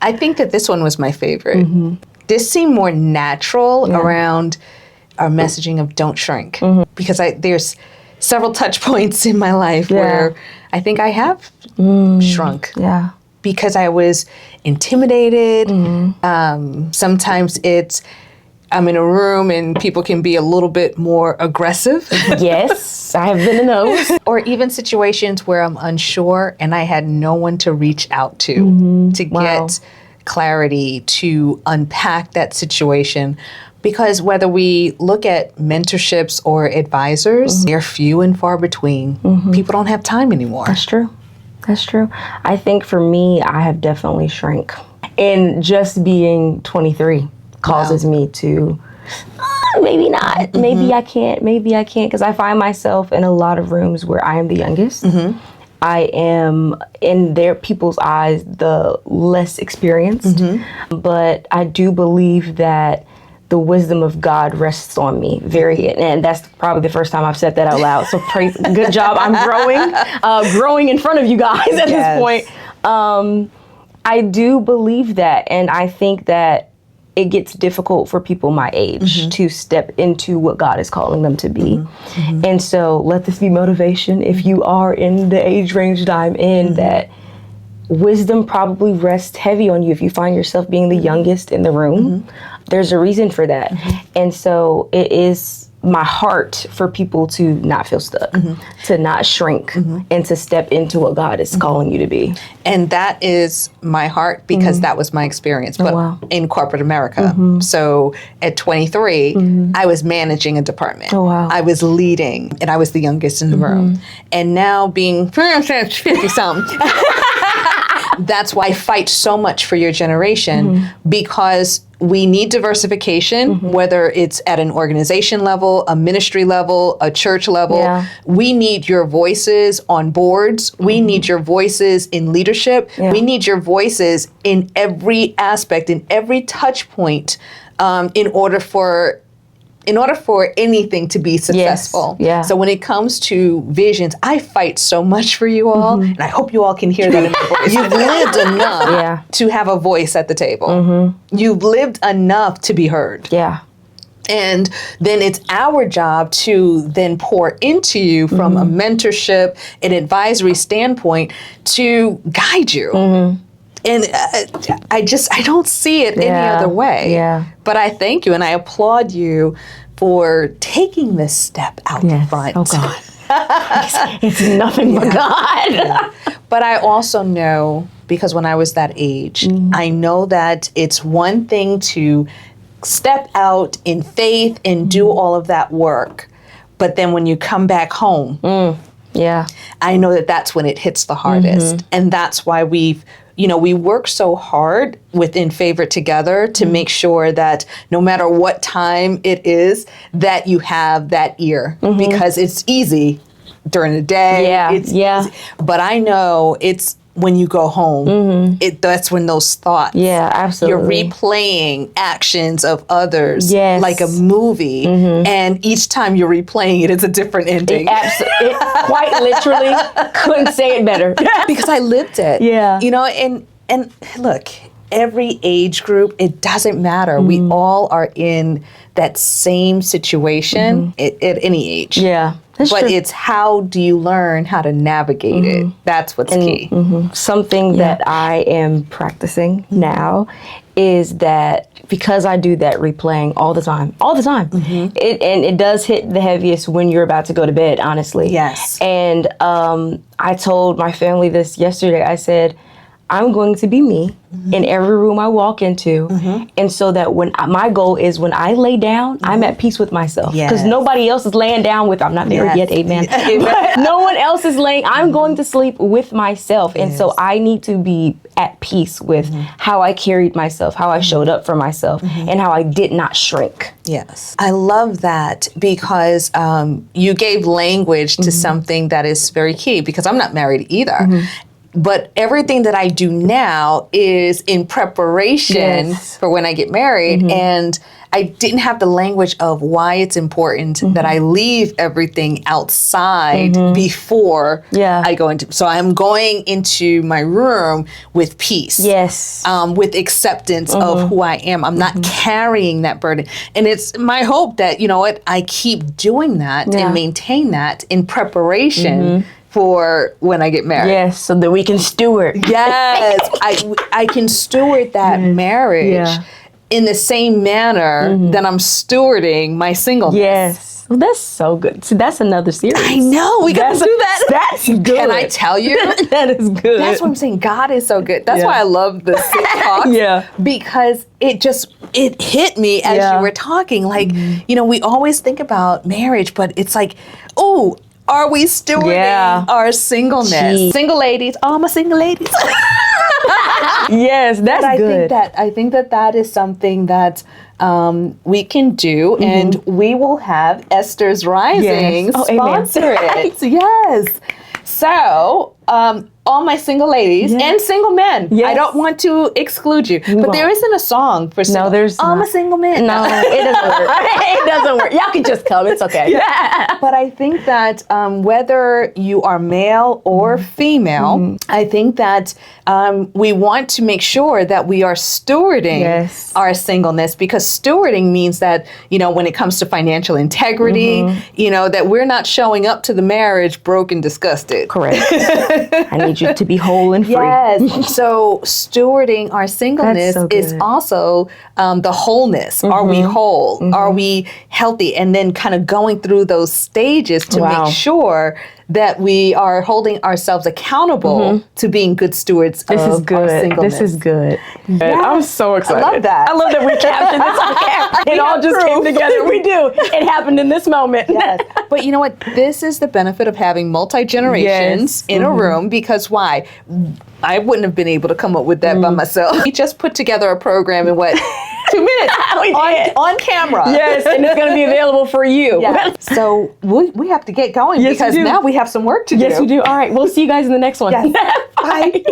I think that this one was my favorite. This seemed more natural around our messaging of don't shrink. Because there's several touch points in my life where I think I have shrunk. Yeah. Because I was intimidated. Sometimes I'm in a room and people can be a little bit more aggressive. Yes, I have been in those. Or even situations where I'm unsure and I had no one to reach out to get clarity, to unpack that situation. Because whether we look at mentorships or advisors, they're few and far between. People don't have time anymore. That's true. That's true. I think for me, I have definitely shrank. And just being 23 causes me to, maybe not, maybe I can't, because I find myself in a lot of rooms where I am the youngest. I am, in their people's eyes, the less experienced. But I do believe that the wisdom of God rests on me and that's probably the first time I've said that out loud. So good job. I'm growing in front of you guys at this point. I do believe that. And I think that it gets difficult for people my age to step into what God is calling them to be. And so let this be motivation. If you are in the age range that I'm in, that wisdom probably rests heavy on you. If you find yourself being the youngest in the room, there's a reason for that. And so it is my heart for people to not feel stuck, to not shrink, and to step into what God is calling you to be. And that is my heart because that was my experience, but in corporate America. So at 23, I was managing a department. I was leading, and I was the youngest in the room. And now being 50-something, that's why I fight so much for your generation, because we need diversification, whether it's at an organization level, a ministry level, a church level. We need your voices on boards. We need your voices in leadership. We need your voices in every aspect, in every touch point, in order for anything to be successful. So when it comes to visions, I fight so much for you all, and I hope you all can hear that in my voice. You've lived enough to have a voice at the table. You've lived enough to be heard. And then it's our job to then pour into you from a mentorship, an advisory standpoint to guide you. And I don't see it any other way. But I thank you and I applaud you for taking this step out front. Oh, God. It's nothing but God. But I also know, because when I was that age, I know that it's one thing to step out in faith and do all of that work. But then when you come back home, I know that that's when it hits the hardest. And that's why we work so hard within Favor Together to make sure that no matter what time it is, that you have that ear, because it's easy during the day. It's easy. But I know it's when you go home, that's when those thoughts, absolutely. You're replaying actions of others like a movie, and each time you're replaying it, it's a different ending. It quite literally couldn't say it better. Because I lived it. And look, every age group, it doesn't matter. We all are in that same situation at any age. That's but true. It's how do you learn how to navigate it? That's what's key. Something that I am practicing now is that because I do that replaying all the time, it does hit the heaviest when you're about to go to bed, honestly. And I told my family this yesterday. I said, I'm going to be me in every room I walk into. And so that when my goal is when I lay down, I'm at peace with myself. Because nobody else is laying down with, I'm not there yet, amen. But no one else is laying, I'm going to sleep with myself. And so I need to be at peace with how I carried myself, how I showed up for myself, and how I did not shrink. I love that because you gave language to something that is very key, because I'm not married either. But everything that I do now is in preparation for when I get married. And I didn't have the language of why it's important that I leave everything outside before I go into. So I'm going into my room with peace. Yes. With acceptance of who I am. I'm not carrying that burden. And it's my hope that, you know what, I keep doing that and maintain that in preparation for when I get married. Yes, so that we can steward. Yes, I can steward that marriage in the same manner that I'm stewarding my singleness. Yes. Well, that's so good. See, that's another series. I know. We got to do that. That's good. Can I tell you? That is good. That's what I'm saying. God is so good. That's why I love the Sit Talks. Because it hit me as you were talking. Like, you know, we always think about marriage, but it's like, oh, are we stewarding our singleness? Jeez. Single ladies, all my single ladies. Yes, that's good. I think that is something that we can do, and we will have Esther's Rising sponsor it. Yes. So, all my single ladies and single men. Yes. I don't want to exclude you, but there isn't a song for single. No, there's all my single men. No, it doesn't work. It doesn't work. Y'all can just come. It's okay. But I think that whether you are male or female, I think that we want to make sure that we are stewarding our singleness, because stewarding means that, you know, when it comes to financial integrity, you know, that we're not showing up to the marriage broke and disgusted. Correct. I need you to be whole and free. Yes. So stewarding our singleness is also the wholeness. Are we whole? Are we healthy? And then kind of going through those stages to make sure that we are holding ourselves accountable to being good stewards of our singleness. This is good. Yes. I'm so excited. I love that. I love that we captured this on camera. It all just came together. We do. It happened in this moment. Yes. But you know what? This is the benefit of having multi-generations in a room, because why? I wouldn't have been able to come up with that by myself. We just put together a program in 2 minutes on camera. Yes, and it's going to be available for you. Yes. So we have to get going because now we have some work to do. Yes, we do. All right, we'll see you guys in the next one. Yes. Bye.